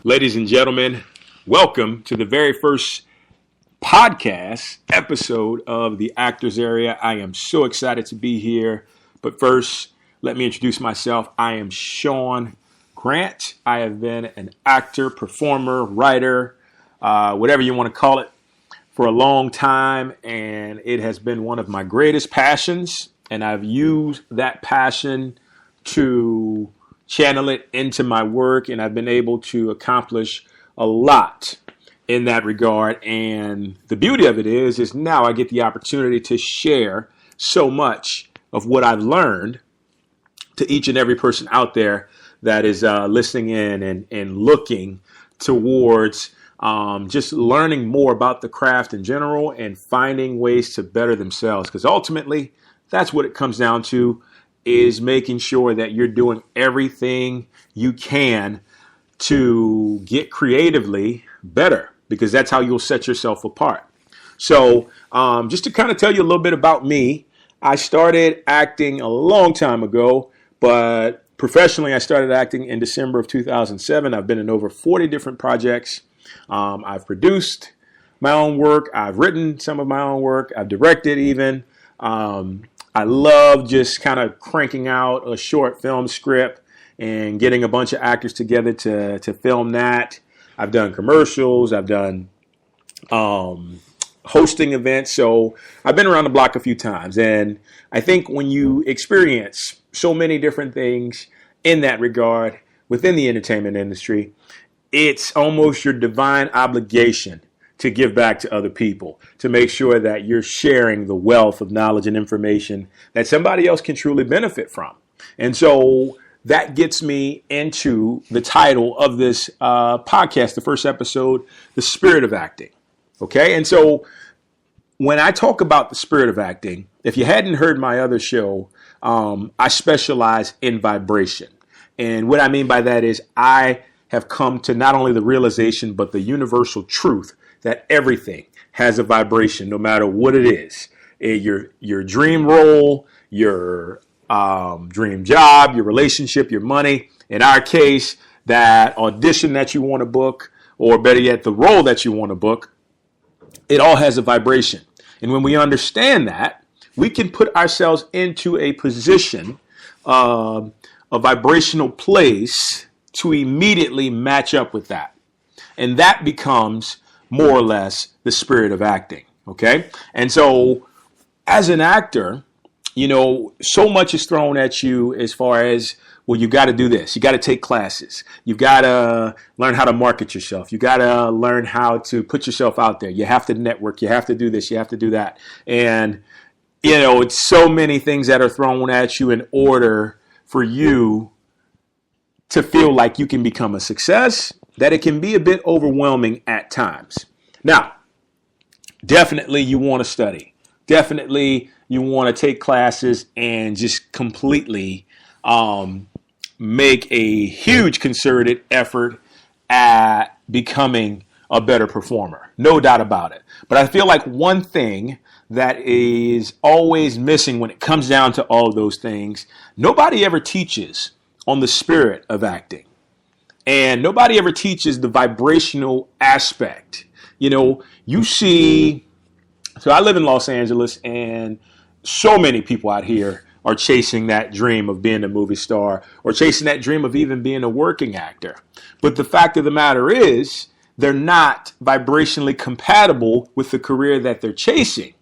Ladies and gentlemen, welcome to the very first podcast episode of the Actors Area. I am so excited to be here. But first, let me introduce myself. I am Sean Grant. I have been an actor, performer, writer, whatever you want to call it, for a long time. And it has been one of my greatest passions. And I've used that passion to channel it into my work, and I've been able to accomplish a lot in that regard. And the beauty of it is now I get the opportunity to share so much of what I've learned to each and every person out there that is listening in and looking towards just learning more about the craft in general and finding ways to better themselves. Because ultimately, that's what it comes down to, is making sure that you're doing everything you can to get creatively better, because that's how you'll set yourself apart. So just to kind of tell you a little bit about me, I started acting a long time ago, but professionally I started acting in December of 2007. I've been in over 40 different projects. I've produced my own work. I've written some of my own work. I've directed even. I love just kind of cranking out a short film script and getting a bunch of actors together to film that. I've done commercials. I've done hosting events. So I've been around the block a few times. And I think when you experience so many different things in that regard within the entertainment industry, it's almost your divine obligation to give back to other people, to make sure that you're sharing the wealth of knowledge and information that somebody else can truly benefit from. And so that gets me into the title of this podcast, the first episode, The Spirit of Acting. Okay. And so when I talk about the spirit of acting, if you hadn't heard my other show, I specialize in vibration. And what I mean by that is I have come to not only the realization, but the universal truth that everything has a vibration, no matter what it is. Your dream role, your dream job, your relationship, your money. In our case, that audition that you want to book, or better yet, the role that you want to book, it all has a vibration. And when we understand that, we can put ourselves into a position, a vibrational place to immediately match up with that. And that becomes more or less the spirit of acting. Okay. And so as an actor, you know, so much is thrown at you as far as, well, you got to do this. You got to take classes. You've got to learn how to market yourself. You got to learn how to put yourself out there. You have to network. You have to do this. You have to do that. And, you know, it's so many things that are thrown at you in order for you to feel like you can become a success, that it can be a bit overwhelming at times. Now, definitely you want to study. Definitely you want to take classes and just completely make a huge concerted effort at becoming a better performer. No doubt about it. But I feel like one thing that is always missing when it comes down to all of those things, nobody ever teaches on the spirit of acting. And nobody ever teaches the vibrational aspect. You know, you see, so I live in Los Angeles, and so many people out here are chasing that dream of being a movie star, or chasing that dream of even being a working actor. But the fact of the matter is, they're not vibrationally compatible with the career that they're chasing.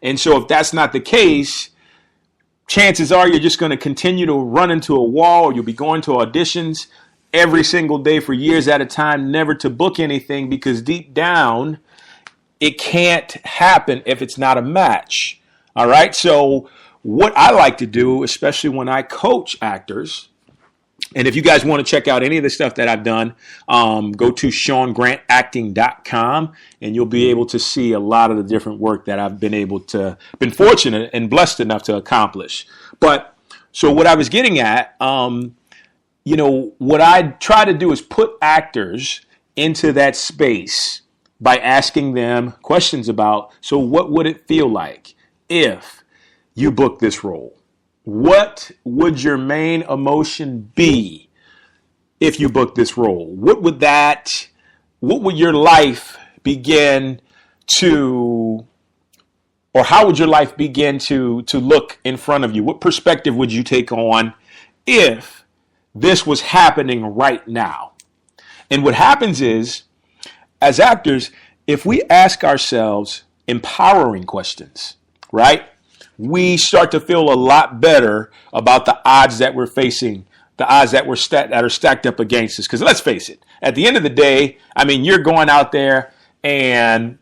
And so if that's not the case, chances are you're just going to continue to run into a wall, or you'll be going to auditions every single day for years at a time, never to book anything, because deep down, it can't happen if it's not a match. All right. So what I like to do, especially when I coach actors, and if you guys want to check out any of the stuff that I've done, go to SeanGrantActing.com, and you'll be able to see a lot of the different work that I've been fortunate and blessed enough to accomplish. But so what I was getting at, you know, what I try to do is put actors into that space by asking them questions about, so what would it feel like if you booked this role? What would your main emotion be if you booked this role? What would your life begin to, or how would your life begin to look in front of you? What perspective would you take on if this was happening right now? And what happens is, as actors, if we ask ourselves empowering questions, right, we start to feel a lot better about the odds that we're facing, the odds that that are stacked up against us. Because let's face it, at the end of the day, I mean, you're going out there and,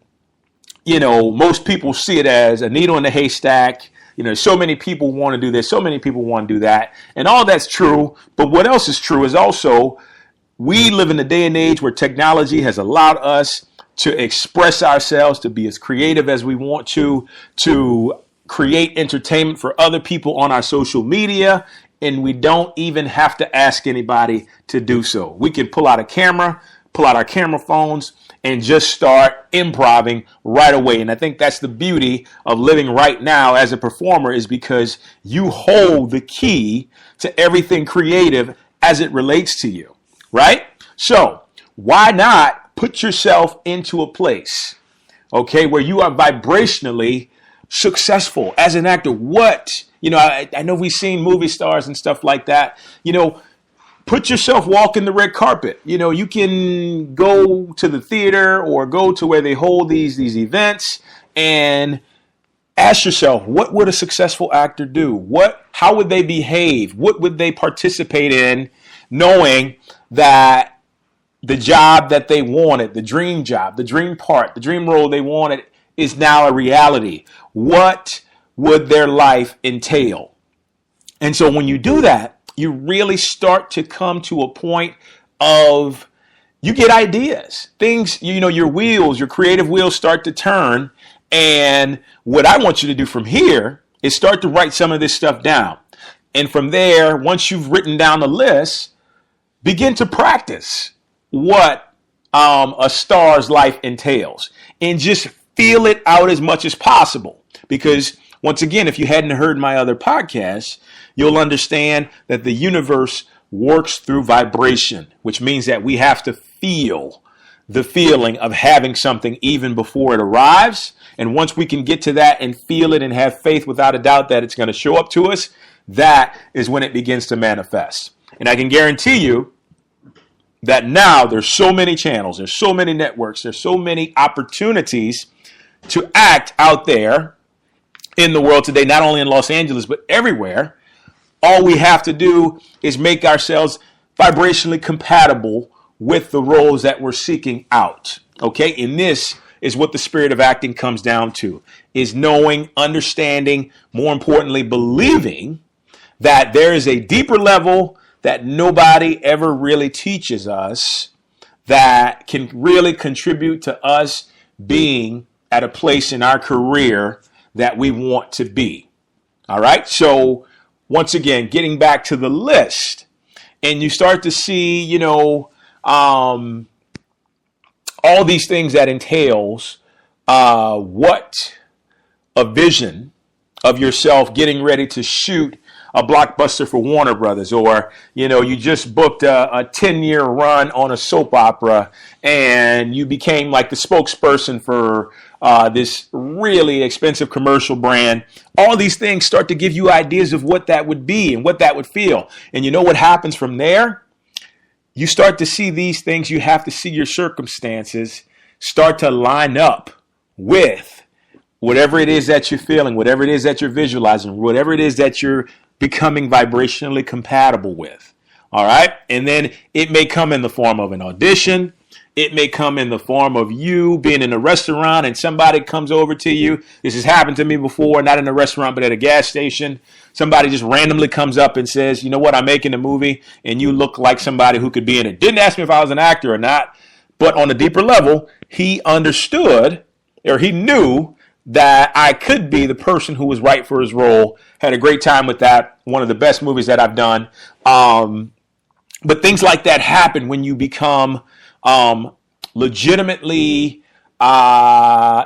you know, most people see it as a needle in the haystack. You know, so many people want to do this, so many people want to do that. And all that's true. But what else is true is also we live in a day and age where technology has allowed us to express ourselves, to be as creative as we want to create entertainment for other people on our social media, and we don't even have to ask anybody to do so. We can pull out our camera phones, and just start improvising right away. And I think that's the beauty of living right now as a performer, is because you hold the key to everything creative as it relates to you, right? So why not put yourself into a place, okay, where you are vibrationally successful as an actor? I know we've seen movie stars and stuff like that, put yourself walking the red carpet. You can go to the theater or go to where they hold these events and ask yourself, what would a successful actor do? How would they behave? What would they participate in, knowing that the job that they wanted, the dream job, the dream part, the dream role they wanted is now a reality? What would their life entail? And so when you do that, you really start to come to a point of, you get ideas. Things, your creative wheels start to turn. And what I want you to do from here is start to write some of this stuff down. And from there, once you've written down a list, begin to practice what a star's life entails. And just feel it out as much as possible. Because once again, if you hadn't heard my other podcasts, you'll understand that the universe works through vibration, which means that we have to feel the feeling of having something even before it arrives. And once we can get to that and feel it and have faith without a doubt that it's going to show up to us, that is when it begins to manifest. And I can guarantee you that now there's so many channels, there's so many networks, there's so many opportunities to act out there in the world today, not only in Los Angeles, but everywhere. All we have to do is make ourselves vibrationally compatible with the roles that we're seeking out. Okay? And this is what the spirit of acting comes down to, is knowing, understanding, more importantly, believing that there is a deeper level that nobody ever really teaches us that can really contribute to us being at a place in our career that we want to be. All right? So once again, getting back to the list, and you start to see, all these things that entails what a vision of yourself getting ready to shoot a blockbuster for Warner Brothers, or, you just booked a 10-year run on a soap opera and you became like the spokesperson for this really expensive commercial brand. All these things start to give you ideas of what that would be and what that would feel. And you know what happens from there? You start to see these things. You have to see your circumstances start to line up with whatever it is that you're feeling, whatever it is that you're visualizing, whatever it is that you're becoming vibrationally compatible with. All right? And then it may come in the form of an audition. It may come in the form of you being in a restaurant and somebody comes over to you. This has happened to me before, not in a restaurant, but at a gas station. Somebody just randomly comes up and says, you know what, I'm making a movie and you look like somebody who could be in it. Didn't ask me if I was an actor or not, but on a deeper level, he understood, or he knew, that I could be the person who was right for his role. Had a great time with that. One of the best movies that I've done. But things like that happen when you become legitimately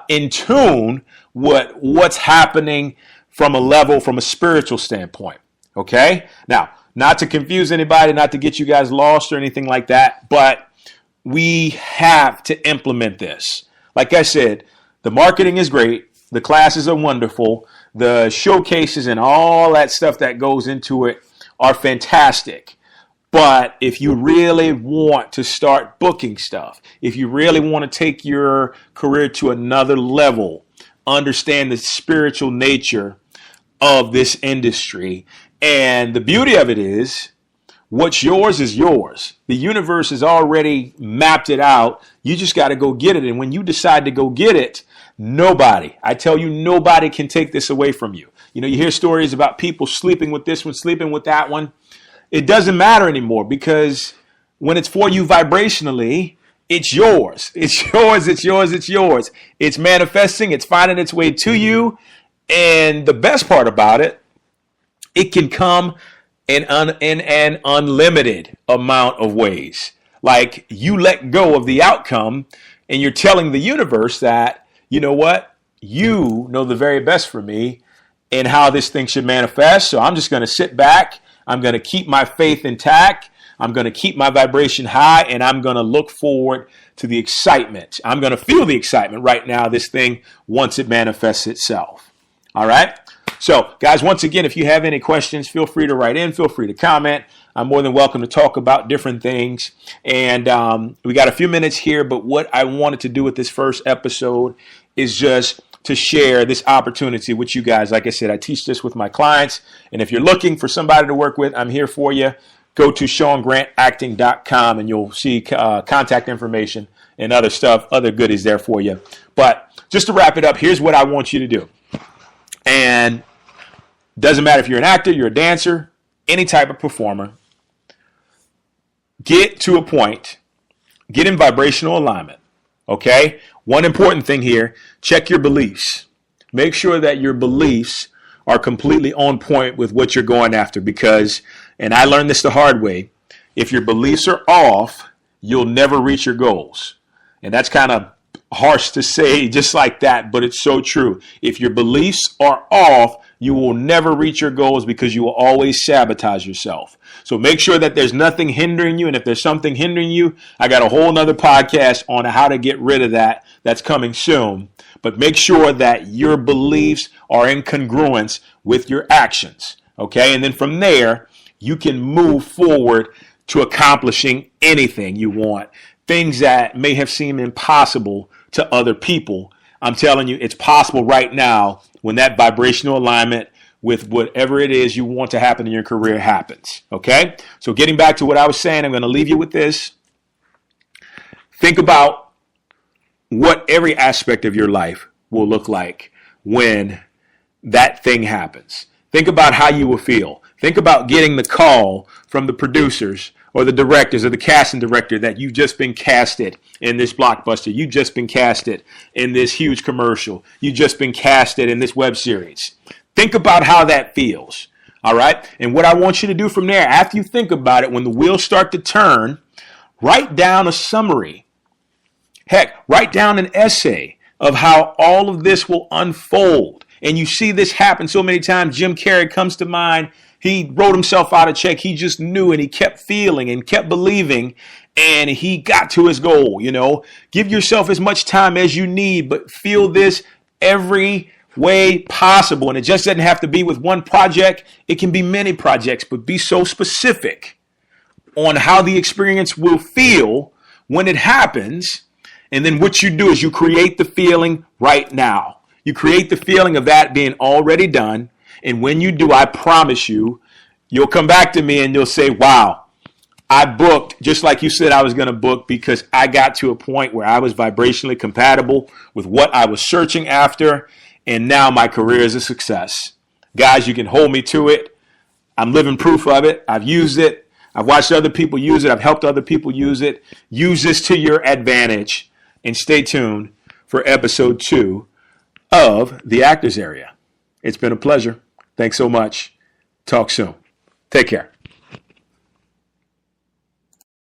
in tune with what's happening from a spiritual standpoint. Okay? Now, Not to confuse anybody, not to get you guys lost or anything like that, but we have to implement this. Like I said, the marketing is great. The classes are wonderful. The showcases and all that stuff that goes into it are fantastic. But if you really want to start booking stuff, if you really want to take your career to another level, understand the spiritual nature of this industry. And the beauty of it is, what's yours is yours. The universe has already mapped it out. You just got to go get it. And when you decide to go get it, nobody, I tell you, nobody can take this away from you. You know, you hear stories about people sleeping with this one, sleeping with that one. It doesn't matter anymore, because when it's for you vibrationally, it's yours. It's yours. It's yours. It's yours. It's manifesting. It's finding its way to you. And the best part about it, it can come in an unlimited amount of ways. Like, you let go of the outcome and you're telling the universe that, you know what, you know the very best for me and how this thing should manifest. So I'm just going to sit back. I'm going to keep my faith intact. I'm going to keep my vibration high, and I'm going to look forward to the excitement. I'm going to feel the excitement right now, this thing, once it manifests itself. All right. So, guys, once again, if you have any questions, feel free to write in. Feel free to comment. I'm more than welcome to talk about different things. And we got a few minutes here, but what I wanted to do with this first episode is just to share this opportunity with you guys. Like I said, I teach this with my clients. And if you're looking for somebody to work with, I'm here for you. Go to SeanGrantActing.com and you'll see contact information and other stuff, other goodies there for you. But just to wrap it up, here's what I want you to do. And doesn't matter if you're an actor, you're a dancer, any type of performer, get to a point, get in vibrational alignment. Okay? One important thing here, check your beliefs. Make sure that your beliefs are completely on point with what you're going after, because, and I learned this the hard way, if your beliefs are off, you'll never reach your goals. And that's kind of harsh to say just like that, but it's so true. If your beliefs are off, you will never reach your goals, because you will always sabotage yourself. So make sure that there's nothing hindering you. And if there's something hindering you, I got a whole nother podcast on how to get rid of that. That's coming soon. But make sure that your beliefs are in congruence with your actions. Okay. And then from there, you can move forward to accomplishing anything you want. Things that may have seemed impossible to other people. I'm telling you, it's possible right now when that vibrational alignment with whatever it is you want to happen in your career happens. Okay? So getting back to what I was saying, I'm going to leave you with this. Think about what every aspect of your life will look like when that thing happens. Think about how you will feel. Think about getting the call from the producers or the directors or the casting director that you've just been casted in this blockbuster. You've just been casted in this huge commercial. You've just been casted in this web series. Think about how that feels. All right. And what I want you to do from there, after you think about it, when the wheels start to turn, write down a summary. Heck, write down an essay of how all of this will unfold. And you see this happen so many times. Jim Carrey comes to mind. He wrote himself out a check. He just knew, and he kept feeling and kept believing, and he got to his goal. You know, give yourself as much time as you need, but feel this every way possible. And it just doesn't have to be with one project. It can be many projects, but be so specific on how the experience will feel when it happens. And then what you do is you create the feeling right now. You create the feeling of that being already done. And when you do, I promise you, you'll come back to me and you'll say, wow, I booked just like you said I was going to book, because I got to a point where I was vibrationally compatible with what I was searching after. And now my career is a success. Guys, you can hold me to it. I'm living proof of it. I've used it. I've watched other people use it. I've helped other people use it. Use this to your advantage. And stay tuned for episode 2 of The Actors Area. It's been a pleasure. Thanks so much. Talk soon. Take care.